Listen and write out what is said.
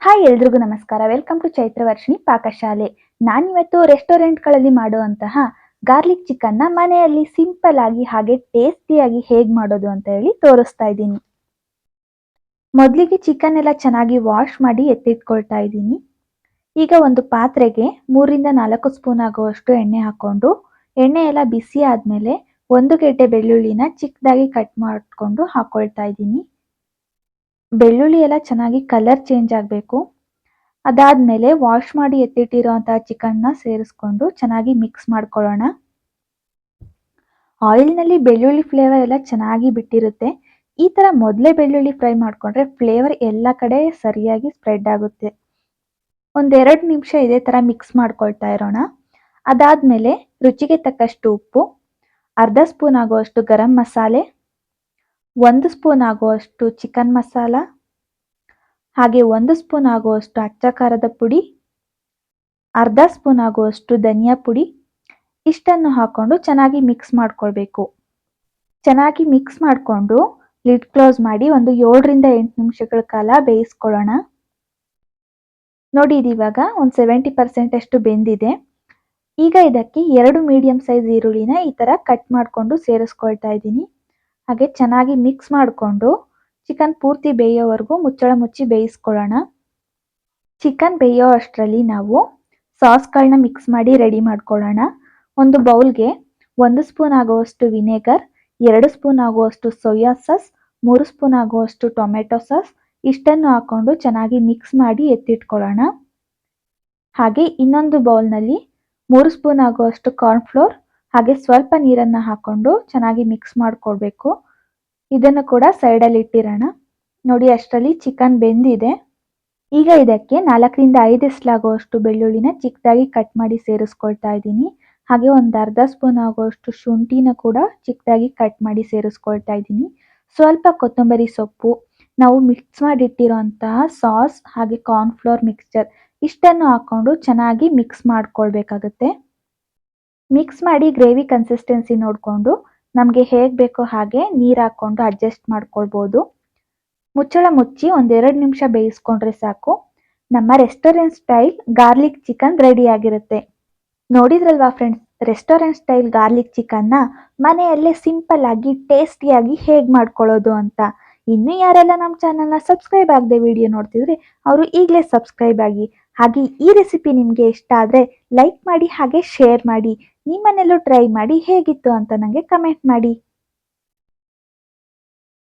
Hi ಎಲ್ರಿಗೂ ನಮಸ್ಕಾರ. Welcome to Chaitravarshini ಪಾಕಶಾಲೆ. ನಾನಿವತ್ತು ರೆಸ್ಟೋರೆಂಟ್ಗಳಲ್ಲಿ ಮಾಡುವಂತಹ ಗಾರ್ಲಿಕ್ ಚಿಕನ್ನ ಮನೆಯಲ್ಲಿ ಸಿಂಪಲ್ ಆಗಿ ಹಾಗೆ ಟೇಸ್ಟಿಯಾಗಿ ಹೇಗೆ ಮಾಡೋದು ಅಂತ ಹೇಳಿ ತೋರಿಸ್ತಾ ಇದ್ದೀನಿ. ಮೊದಲಿಗೆ ಚಿಕನ್ ಎಲ್ಲ ಚೆನ್ನಾಗಿ ವಾಶ್ ಮಾಡಿ ಎತ್ತಿಟ್ಕೊಳ್ತಾ ಇದ್ದೀನಿ. ಈಗ ಒಂದು ಪಾತ್ರೆಗೆ 3ರಿಂದ 4 ಸ್ಪೂನ್ ಆಗುವಷ್ಟು ಎಣ್ಣೆ ಹಾಕೊಂಡು, ಎಣ್ಣೆ ಎಲ್ಲ ಬಿಸಿ ಆದಮೇಲೆ 1 ಗೆಡ್ಡೆ ಬೆಳ್ಳುಳ್ಳಿನ ಚಿಕ್ಕದಾಗಿ ಕಟ್ ಮಾಡಿಕೊಂಡು ಹಾಕೊಳ್ತಾ ಇದ್ದೀನಿ. ಬೆಳ್ಳುಳ್ಳಿ ಎಲ್ಲ ಚೆನ್ನಾಗಿ ಕಲರ್ ಚೇಂಜ್ ಆಗಬೇಕು. ಅದಾದ್ಮೇಲೆ ವಾಶ್ ಮಾಡಿ ಎತ್ತಿಟ್ಟಿರೋಂತಹ ಚಿಕನ್ನ ಸೇರಿಸ್ಕೊಂಡು ಚೆನ್ನಾಗಿ ಮಿಕ್ಸ್ ಮಾಡ್ಕೊಳ್ಳೋಣ. ಆಯಿಲ್ನಲ್ಲಿ ಬೆಳ್ಳುಳ್ಳಿ ಫ್ಲೇವರ್ ಎಲ್ಲ ಚೆನ್ನಾಗಿ ಬಿಟ್ಟಿರುತ್ತೆ. ಈ ಥರ ಮೊದಲೇ ಬೆಳ್ಳುಳ್ಳಿ ಫ್ರೈ ಮಾಡಿಕೊಂಡ್ರೆ ಫ್ಲೇವರ್ ಎಲ್ಲ ಕಡೆ ಸರಿಯಾಗಿ ಸ್ಪ್ರೆಡ್ ಆಗುತ್ತೆ. 1-2 ನಿಮಿಷ ಇದೇ ಥರ ಮಿಕ್ಸ್ ಮಾಡ್ಕೊಳ್ತಾ ಇರೋಣ. ಅದಾದ್ಮೇಲೆ ರುಚಿಗೆ ತಕ್ಕಷ್ಟು ಉಪ್ಪು, ಅರ್ಧ ಸ್ಪೂನ್ ಆಗುವಷ್ಟು ಗರಂ ಮಸಾಲೆ, 1 ಸ್ಪೂನ್ ಆಗುವಷ್ಟು ಚಿಕನ್ ಮಸಾಲ, ಹಾಗೆ 1 ಸ್ಪೂನ್ ಆಗುವಷ್ಟು ಅಚ್ಚ ಖಾರದ ಪುಡಿ, ಅರ್ಧ ಸ್ಪೂನ್ ಆಗುವಷ್ಟು ಧನಿಯಾ ಪುಡಿ, ಇಷ್ಟನ್ನು ಹಾಕೊಂಡು ಚೆನ್ನಾಗಿ ಮಿಕ್ಸ್ ಮಾಡ್ಕೊಳ್ಬೇಕು. ಚೆನ್ನಾಗಿ ಮಿಕ್ಸ್ ಮಾಡಿಕೊಂಡು ಲಿಡ್ ಕ್ಲೋಸ್ ಮಾಡಿ ಒಂದು 7ರಿಂದ 8 ನಿಮಿಷಗಳ ಕಾಲ ಬೇಯಿಸ್ಕೊಳ್ಳೋಣ. ನೋಡಿ, ಇದಿವಾಗ ಒಂದು 70% ಅಷ್ಟು ಬೆಂದಿದೆ. ಈಗ ಇದಕ್ಕೆ 2 ಮೀಡಿಯಂ ಸೈಜ್ ಈರುಳ್ಳಿನ ಈ ಥರ ಕಟ್ ಮಾಡಿಕೊಂಡು ಸೇರಿಸ್ಕೊಳ್ತಾ ಇದ್ದೀನಿ. ಹಾಗೆ ಚೆನ್ನಾಗಿ ಮಿಕ್ಸ್ ಮಾಡಿಕೊಂಡು ಚಿಕನ್ ಪೂರ್ತಿ ಬೇಯೋವರೆಗೂ ಮುಚ್ಚಳ ಮುಚ್ಚಿ ಬೇಯಿಸ್ಕೊಳ್ಳೋಣ. ಚಿಕನ್ ಬೇಯೋ ಅಷ್ಟರಲ್ಲಿ ನಾವು ಸಾಸ್ಗಳನ್ನ ಮಿಕ್ಸ್ ಮಾಡಿ ರೆಡಿ ಮಾಡ್ಕೊಳ್ಳೋಣ. ಒಂದು ಬೌಲ್ಗೆ 1 ಸ್ಪೂನ್ ಆಗುವಷ್ಟು ವಿನೆಗರ್, 2 ಸ್ಪೂನ್ ಆಗುವಷ್ಟು ಸೋಯಾ ಸಾಸ್, 3 ಸ್ಪೂನ್ ಆಗುವಷ್ಟು ಟೊಮೆಟೊ ಸಾಸ್, ಇಷ್ಟನ್ನು ಹಾಕೊಂಡು ಚೆನ್ನಾಗಿ ಮಿಕ್ಸ್ ಮಾಡಿ ಎತ್ತಿಟ್ಕೊಳ್ಳೋಣ. ಹಾಗೆ ಇನ್ನೊಂದು ಬೌಲ್ನಲ್ಲಿ 3 ಸ್ಪೂನ್ ಆಗುವಷ್ಟು ಕಾರ್ನ್ಫ್ಲೋರ್ ಹಾಗೆ ಸ್ವಲ್ಪ ನೀರನ್ನು ಹಾಕೊಂಡು ಚೆನ್ನಾಗಿ ಮಿಕ್ಸ್ ಮಾಡ್ಕೊಳ್ಬೇಕು. ಇದನ್ನು ಕೂಡ ಸೈಡಲ್ಲಿ ಇಟ್ಟಿರೋಣ. ನೋಡಿ, ಅಷ್ಟರಲ್ಲಿ ಚಿಕನ್ ಬೆಂದಿದೆ. ಈಗ ಇದಕ್ಕೆ 4ರಿಂದ 5 ಎಸಲಾಗುವಷ್ಟು ಬೆಳ್ಳುಳ್ಳಿನ ಚಿಕ್ಕದಾಗಿ ಕಟ್ ಮಾಡಿ ಸೇರಿಸ್ಕೊಳ್ತಾ ಇದ್ದೀನಿ. ಹಾಗೆ ಒಂದು ಅರ್ಧ ಸ್ಪೂನ್ ಆಗುವಷ್ಟು ಶುಂಠಿನ ಕೂಡ ಚಿಕ್ಕದಾಗಿ ಕಟ್ ಮಾಡಿ ಸೇರಿಸ್ಕೊಳ್ತಾ ಇದ್ದೀನಿ. ಸ್ವಲ್ಪ ಕೊತ್ತಂಬರಿ ಸೊಪ್ಪು, ನಾವು ಮಿಕ್ಸ್ ಮಾಡಿಟ್ಟಿರೋಂತಹ ಸಾಸ್ ಹಾಗೆ ಕಾರ್ನ್ಫ್ಲೋರ್ ಮಿಕ್ಸ್ಚರ್ ಇಷ್ಟನ್ನು ಹಾಕೊಂಡು ಚೆನ್ನಾಗಿ ಮಿಕ್ಸ್ ಮಾಡ್ಕೊಳ್ಬೇಕಾಗತ್ತೆ. ಮಿಕ್ಸ್ ಮಾಡಿ ಗ್ರೇವಿ ಕನ್ಸಿಸ್ಟೆನ್ಸಿ ನೋಡಿಕೊಂಡು ನಮಗೆ ಹೇಗೆ ಬೇಕೋ ಹಾಗೆ ನೀರು ಹಾಕ್ಕೊಂಡು ಅಡ್ಜಸ್ಟ್ ಮಾಡ್ಕೊಳ್ಬೋದು. ಮುಚ್ಚಳ ಮುಚ್ಚಿ 1-2 ನಿಮಿಷ ಬೇಯಿಸ್ಕೊಂಡ್ರೆ ಸಾಕು. ನಮ್ಮ restaurant style garlic chicken ready ಆಗಿರುತ್ತೆ. ನೋಡಿದ್ರಲ್ವಾ ಫ್ರೆಂಡ್ಸ್, ರೆಸ್ಟೋರೆಂಟ್ ಸ್ಟೈಲ್ ಗಾರ್ಲಿಕ್ ಚಿಕನ್ನ ಮನೆಯಲ್ಲೇ ಸಿಂಪಲ್ ಆಗಿ ಟೇಸ್ಟಿಯಾಗಿ ಹೇಗೆ ಮಾಡ್ಕೊಳ್ಳೋದು ಅಂತ. ಇನ್ನೂ ಯಾರೆಲ್ಲ ನಮ್ಮ ಚಾನಲ್ನ ಸಬ್ಸ್ಕ್ರೈಬ್ ಆಗದೆ ವಿಡಿಯೋ ನೋಡ್ತಿದ್ರೆ ಅವರು ಈಗಲೇ ಸಬ್ಸ್ಕ್ರೈಬ್ ಆಗಿ. ಹಾಗೆ ಈ ರೆಸಿಪಿ ನಿಮಗೆ ಇಷ್ಟ ಆದರೆ ಲೈಕ್ ಮಾಡಿ ಹಾಗೆ ಶೇರ್ ಮಾಡಿ. ನಿಮ್ಮನೆಲ್ಲೂ ಟ್ರೈ ಮಾಡಿ ಹೇಗಿತ್ತು ಅಂತ ನನಗೆ ಕಮೆಂಟ್ ಮಾಡಿ.